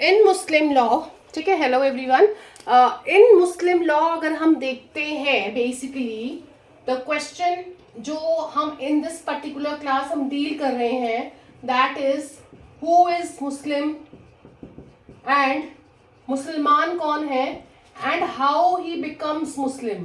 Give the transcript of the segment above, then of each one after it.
इन मुस्लिम law, ठीक है, hello everyone, इन मुस्लिम law अगर हम देखते हैं बेसिकली द क्वेश्चन जो हम इन दिस पर्टिकुलर क्लास हम डील कर रहे हैं that is who is Muslim and मुसलमान कौन है एंड हाउ ही बिकम्स मुस्लिम,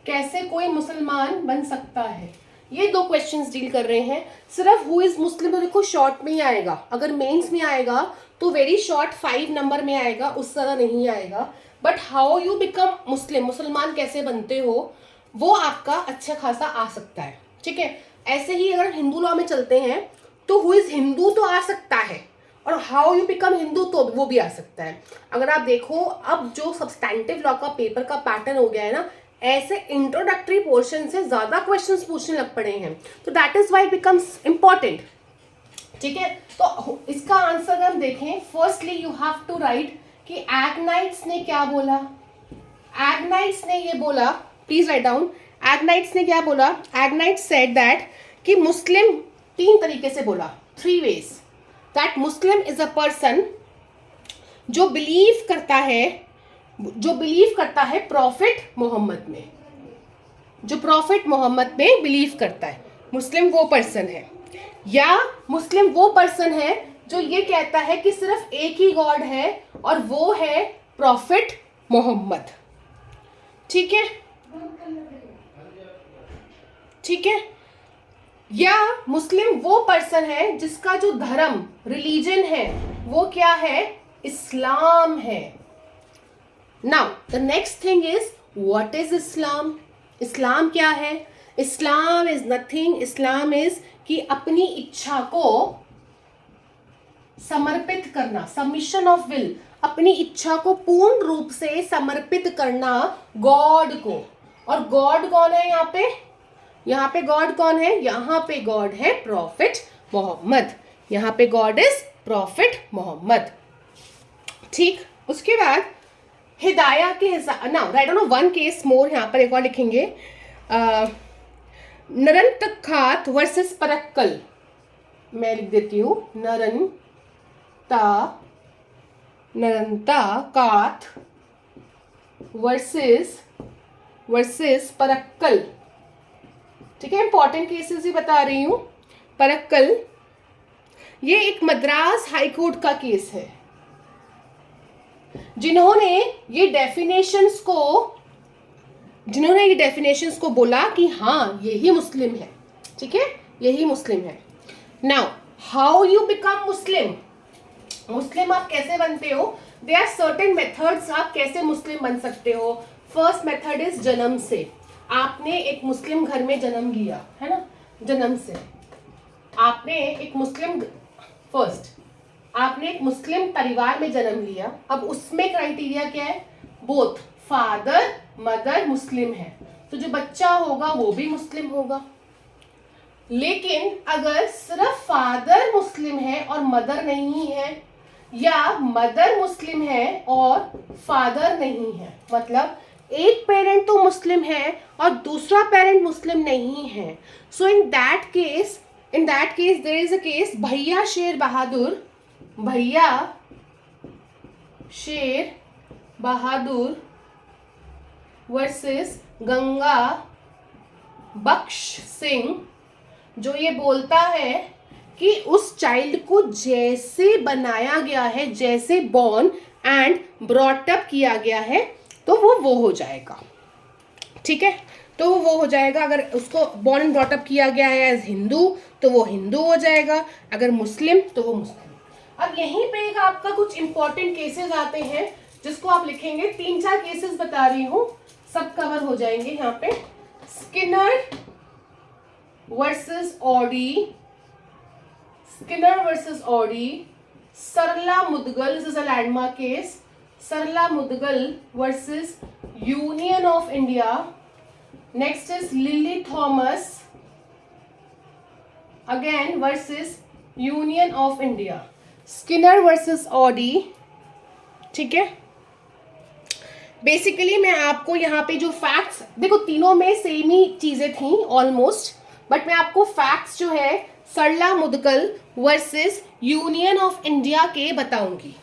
कैसे कोई मुसलमान बन सकता है, ये दो क्वेश्चंस डील कर रहे हैं। सिर्फ हु इज मुस्लिम तो देखो शॉर्ट में ही आएगा, अगर मेंस में आएगा तो वेरी शॉर्ट 5 नंबर में आएगा, उससे ज़्यादा नहीं आएगा। बट हाउ यू बिकम मुस्लिम, मुसलमान कैसे बनते हो, वो आपका अच्छा खासा आ सकता है, ठीक है। ऐसे ही अगर हिंदू लॉ में चलते हैं तो हु इज हिंदू तो आ सकता है और हाउ यू बिकम हिंदू तो वो भी आ सकता है। अगर आप देखो अब जो सब्सटैंटिव लॉ का पेपर का पैटर्न हो गया है ना, ऐसे इंट्रोडक्टरी पोर्शन से ज्यादा क्वेश्चंस पूछने लग पड़े हैं, तो that is why becomes important, ठीक है। तो इसका आंसर हम देखें, firstly you have to write कि एग्नाइट्स ने क्या बोला। एग्नाइट्स ने ये बोला, प्लीज राइट डाउन, एग्नाइट्स ने क्या बोला। एग्नाइट्स सेड दैट कि मुस्लिम 3 तरीके से बोला, 3 ways, that Muslim is a person जो बिलीव करता है प्रॉफिट मोहम्मद में, जो प्रॉफिट मोहम्मद में बिलीव करता है, मुस्लिम वो पर्सन है। या मुस्लिम वो पर्सन है जो ये कहता है कि सिर्फ एक ही गॉड है और वो है प्रॉफिट मोहम्मद, ठीक है, ठीक है। या मुस्लिम वो पर्सन है जिसका जो धर्म रिलीजन है वो क्या है, इस्लाम है। Now the next thing is what is Islam. इस्लाम क्या है? Islam is nothing, Islam is कि अपनी इच्छा को समर्पित करना, सबमिशन ऑफ विल, अपनी इच्छा को पूर्ण रूप से समर्पित करना गॉड को। और गॉड कौन है यहाँ पे? यहाँ पे गॉड कौन है? यहाँ पे गॉड है प्रॉफिट मोहम्मद, यहाँ पे गॉड इज प्रॉफिट मोहम्मद, ठीक। उसके बाद हिदाया के हिसाब, now write down one case more, यहाँ पर एक और लिखेंगे, नरंतखात वर्सेस परक्कल। मैं लिख देती हूँ नरंताकात वर्सेस परक्कल, ठीक है। इंपॉर्टेंट केसेस ही बता रही हूँ। परक्कल ये एक मद्रास हाईकोर्ट का केस है, जिन्होंने ये डेफिनेशंस को बोला कि हाँ यही मुस्लिम है, ठीक है, यही मुस्लिम है। नाउ हाउ यू बिकम मुस्लिम, मुस्लिम आप कैसे बनते हो? देयर आर सर्टेन मेथड्स, आप कैसे मुस्लिम बन सकते हो। फर्स्ट मेथड इज जन्म से। आपने एक मुस्लिम घर में जन्म लिया है ना, जन्म से आपने एक मुस्लिम, फर्स्ट आपने एक मुस्लिम परिवार में जन्म लिया। अब उसमें क्राइटेरिया क्या है? बोथ फादर मदर मुस्लिम है, तो जो बच्चा होगा वो भी मुस्लिम होगा। लेकिन अगर सिर्फ फादर मुस्लिम है और मदर नहीं है, या मदर मुस्लिम है और फादर नहीं है, मतलब एक पेरेंट तो मुस्लिम है और दूसरा पेरेंट मुस्लिम नहीं है, so in that case there is a case Bhaiya Sher Bahadur versus Ganga Bakhsh Singh, जो ये बोलता है कि उस चाइल्ड को जैसे बनाया गया है, जैसे बॉर्न एंड ब्रॉट अप किया गया है, तो वो हो जाएगा, ठीक है, तो वो हो जाएगा। अगर उसको बॉर्न एंड ब्रॉट अप किया गया है एज हिंदू तो वो हिंदू हो जाएगा, अगर मुस्लिम तो वो मुस्लिम। अब यहीं पे एक आपका कुछ इंपॉर्टेंट केसेस आते हैं जिसको आप लिखेंगे, 3-4 केसेस बता रही हूँ, सब कवर हो जाएंगे यहाँ पे। Skinner versus Audi, Sarla Mudgal, this is a landmark case, Sarla Mudgal versus union of India. Next is Lily Thomas again versus union of India, Skinner versus Audi, ठीक है। बेसिकली मैं आपको यहाँ पे जो फैक्ट्स, देखो तीनों में सेम ही चीजें थी ऑलमोस्ट, बट मैं आपको फैक्ट्स जो है, Sarla Mudgal versus union of India के बताऊंगी.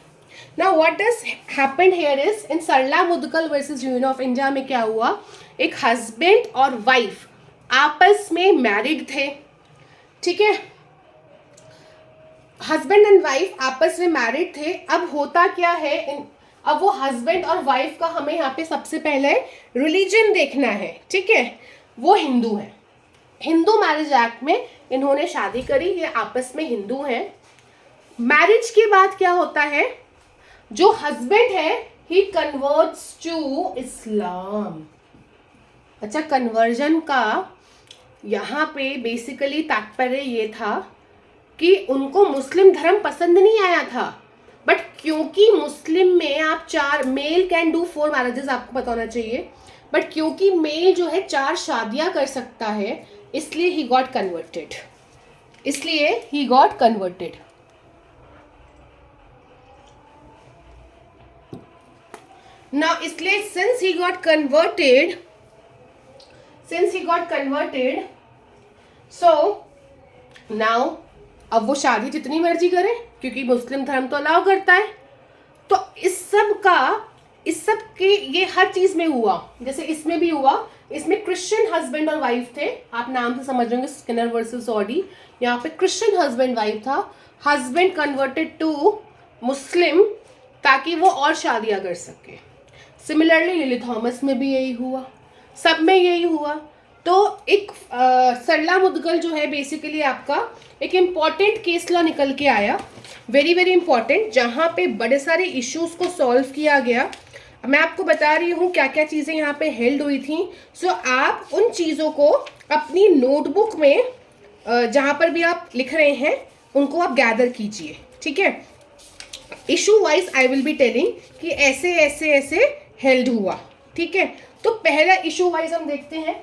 Now what does happened here is in Sarla Mudgal versus union of India में क्या हुआ, एक हस्बैंड और वाइफ आपस में मैरिड थे. ठीक है, हस्बैंड एंड वाइफ आपस में मैरिड थे. अब होता क्या है, अब वो हस्बैंड और वाइफ का हमें यहाँ पे सबसे पहले रिलीजन देखना है. ठीक है, वो हिंदू है. हिंदू मैरिज एक्ट में इन्होंने शादी करी, ये आपस में हिंदू हैं. मैरिज के बाद क्या होता है, जो हस्बैंड है ही कन्वर्ट्स टू इस्लाम. अच्छा, कन्वर्जन का यहाँ पे बेसिकली तात्पर्य ये था कि उनको मुस्लिम धर्म पसंद नहीं आया था, बट क्योंकि मुस्लिम में आप 4 मेल कैन डू 4 मैरिजेस, आपको पता होना चाहिए, बट क्योंकि मेल जो है 4 शादियां कर सकता है, इसलिए ही गॉट कन्वर्टेड. नाउ इसलिए since he got converted so now अब वो शादी जितनी मर्जी करे, क्योंकि मुस्लिम धर्म तो अलाउ करता है. तो इस सब के ये हर चीज में हुआ. जैसे इसमें भी हुआ, इसमें क्रिश्चियन हस्बैंड और वाइफ थे. आप नाम से समझ रहे स्किनर वर्सेस ऑडी. यहाँ पे क्रिश्चियन हस्बैंड वाइफ था. हस्बैंड कन्वर्टेड टू मुस्लिम ताकि वो और शादियां कर सके. सिमिलरली लिली थॉमस में भी यही हुआ, सब में यही हुआ. तो एक सरला मुदगल जो है बेसिकली आपका एक इम्पॉर्टेंट केस लॉ निकल के आया, वेरी वेरी इंपॉर्टेंट, जहाँ पे बड़े सारे इश्यूज को सॉल्व किया गया. मैं आपको बता रही हूँ क्या क्या चीज़ें यहाँ पे हेल्ड हुई थी. सो आप उन चीज़ों को अपनी नोटबुक में जहाँ पर भी आप लिख रहे हैं उनको आप गैदर कीजिए. ठीक है, issue wise I will be telling कि ऐसे ऐसे ऐसे हेल्ड हुआ. ठीक है, तो पहला इशू वाइज हम देखते हैं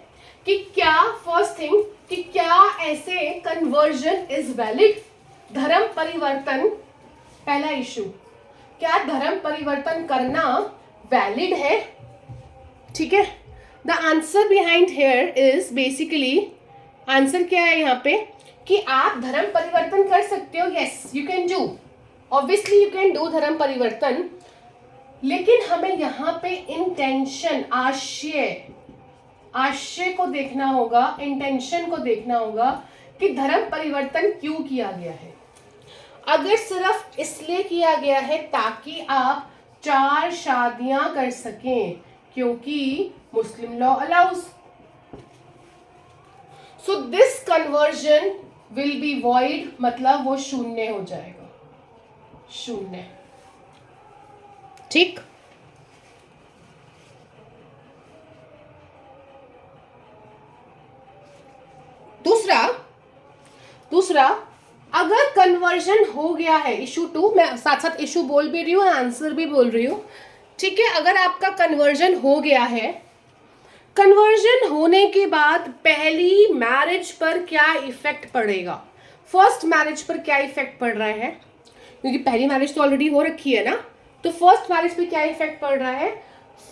कि क्या फर्स्ट थिंग कि क्या ऐसे कन्वर्जन इज वैलिड. धर्म परिवर्तन, पहला इशू, क्या धर्म परिवर्तन करना वैलिड है. ठीक है, the answer behind here is basically, answer क्या है यहाँ पे कि आप धर्म परिवर्तन कर सकते हो. Yes, you can do, obviously you can do धर्म परिवर्तन, लेकिन हमें यहाँ पे इंटेंशन, आशय को देखना होगा, इंटेंशन को देखना होगा कि धर्म परिवर्तन क्यों किया गया है. अगर सिर्फ इसलिए किया गया है ताकि आप 4 शादियां कर सकें क्योंकि मुस्लिम law allows, so this conversion will be void, मतलब वो शून्य हो जाएगा, शून्य. ठीक, दूसरा अगर कन्वर्जन हो गया है, इशू 2, मैं साथ साथ इशू बोल भी रही हूँ, आंसर भी बोल रही हूँ. ठीक है, अगर आपका कन्वर्जन हो गया है, कन्वर्जन होने के बाद पहली मैरिज पर क्या इफेक्ट पड़ेगा, फर्स्ट मैरिज पर क्या इफेक्ट पड़ रहा है, क्योंकि पहली मैरिज तो ऑलरेडी हो रखी है ना, तो फर्स्ट मैरिज पे क्या इफेक्ट पड़ रहा है.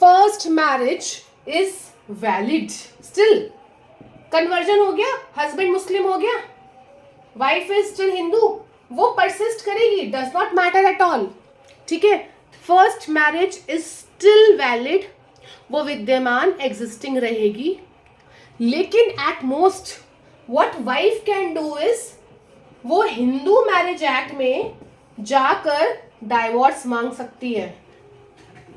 First marriage is valid still. Conversion हो गया, हस्बैंड मुस्लिम हो गया, वाइफ इज स्टिल हिंदू, वो परसिस्ट करेगी, does not matter at all. ठीक है, first marriage is still valid, वो विद्यमान एग्जिस्टिंग रहेगी. लेकिन at most what wife can do is, वो हिंदू मैरिज एक्ट में जाकर डाइवोर्स मांग सकती है,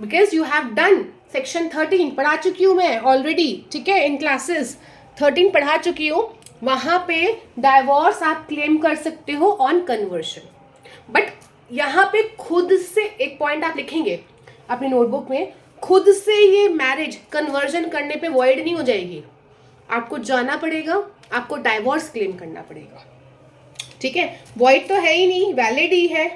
because you have done section 13, पढ़ा चुकी हूँ मैं ऑलरेडी. ठीक है, इन क्लासेस 13 पढ़ा चुकी हूँ, वहां पे डाइवोर्स आप क्लेम कर सकते हो ऑन कन्वर्शन. बट यहाँ पे खुद से एक पॉइंट आप लिखेंगे अपनी नोटबुक में, खुद से ये मैरिज कन्वर्जन करने पे वॉइड नहीं हो जाएगी, आपको जाना पड़ेगा, आपको डाइवोर्स क्लेम करना पड़ेगा. ठीक है, वॉइड तो है ही नहीं, वैलिड ही है.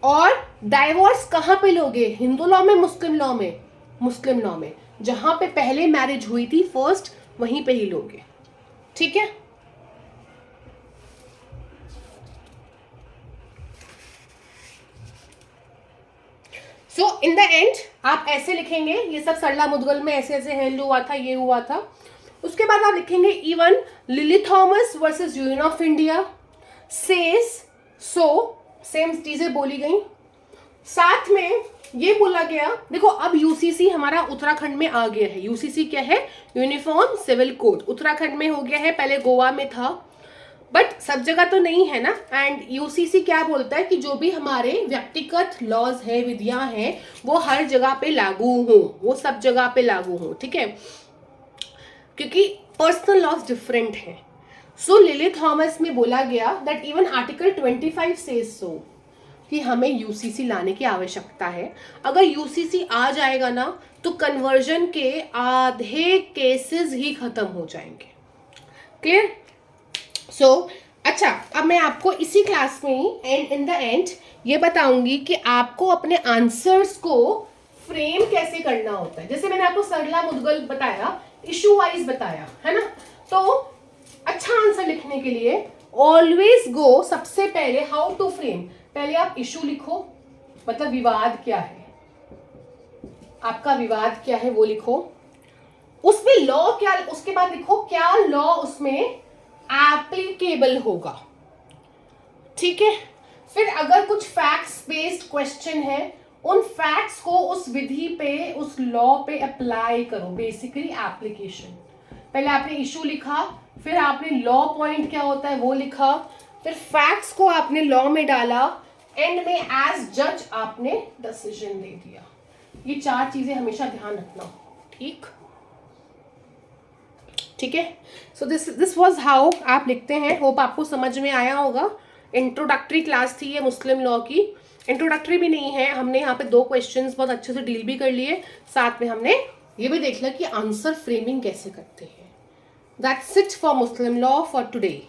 और डाइवोर्स कहाँ पे लोगे, हिंदू लॉ में, मुस्लिम लॉ में, मुस्लिम लॉ में, जहां पे पहले मैरिज हुई थी फर्स्ट, वहीं पे ही लोगे. ठीक है, सो इन द एंड आप ऐसे लिखेंगे, ये सब सरला मुदगल में ऐसे ऐसे हेल्ड हुआ था, ये हुआ था. उसके बाद आप लिखेंगे even lily Thomas versus union of India, says so, same चीजें बोली गई। साथ में ये बोला गया, देखो अब यूसीसी हमारा उत्तराखंड में आ गया है। यूसीसी क्या है? Uniform civil code. उत्तराखंड में हो गया है, पहले गोवा में था, बट सब जगह तो नहीं है ना। एंड यूसीसी क्या बोलता है कि जो भी हमारे व्यक्तिगत लॉज है, विधियां हैं, वो हर जगह पे लागू हो, वो सब जगह पे लागू हो, ठीक है, क्योंकि पर्सनल लॉज डिफरेंट है। सो लिली थॉमस में बोला गया that even article 25 says so, कि हमें यूसीसी लाने की आवश्यकता है। अगर यूसीसी आ जाएगा ना तो कन्वर्जन के आधे केसेस ही खत्म हो जाएंगे। क्लियर? सो अच्छा, अब मैं आपको इसी क्लास में ही एंड इन द एंड ये बताऊंगी कि आपको अपने आंसर्स को फ्रेम कैसे करना होता है। जैसे मैंने आपको सरला मुदगल बताया, इशू वाइज बताया, है ना। तो अच्छा आंसर लिखने के लिए ऑलवेज गो, सबसे पहले हाउ टू फ्रेम, पहले आप इशू लिखो, मतलब विवाद क्या है, आपका विवाद क्या है वो लिखो, उसमें लॉ क्या, उसके बाद लिखो क्या लॉ उसमें एप्लीकेबल होगा, ठीक है। फिर अगर कुछ फैक्ट्स बेस्ड क्वेश्चन है, उन फैक्ट्स को उस विधि पे, उस लॉ पे अप्लाई करो, बेसिकली एप्लीकेशन। पहले आपने इशू लिखा, फिर आपने लॉ पॉइंट क्या होता है वो लिखा, फिर फैक्ट्स को आपने लॉ में डाला, एंड में एज जज आपने डिसीजन दे दिया। ये 4 चीजें हमेशा ध्यान रखना, ठीक ठीक है। सो दिस वाज हाउ आप लिखते हैं। होप आपको समझ में आया होगा। इंट्रोडक्टरी क्लास थी ये मुस्लिम लॉ की। इंट्रोडक्टरी भी नहीं है, हमने यहाँ पे 2 क्वेश्चंस बहुत अच्छे से डील भी कर लिए, साथ में हमने ये भी देख लिया कि आंसर फ्रेमिंग कैसे करते हैं। That's it for Muslim law for today.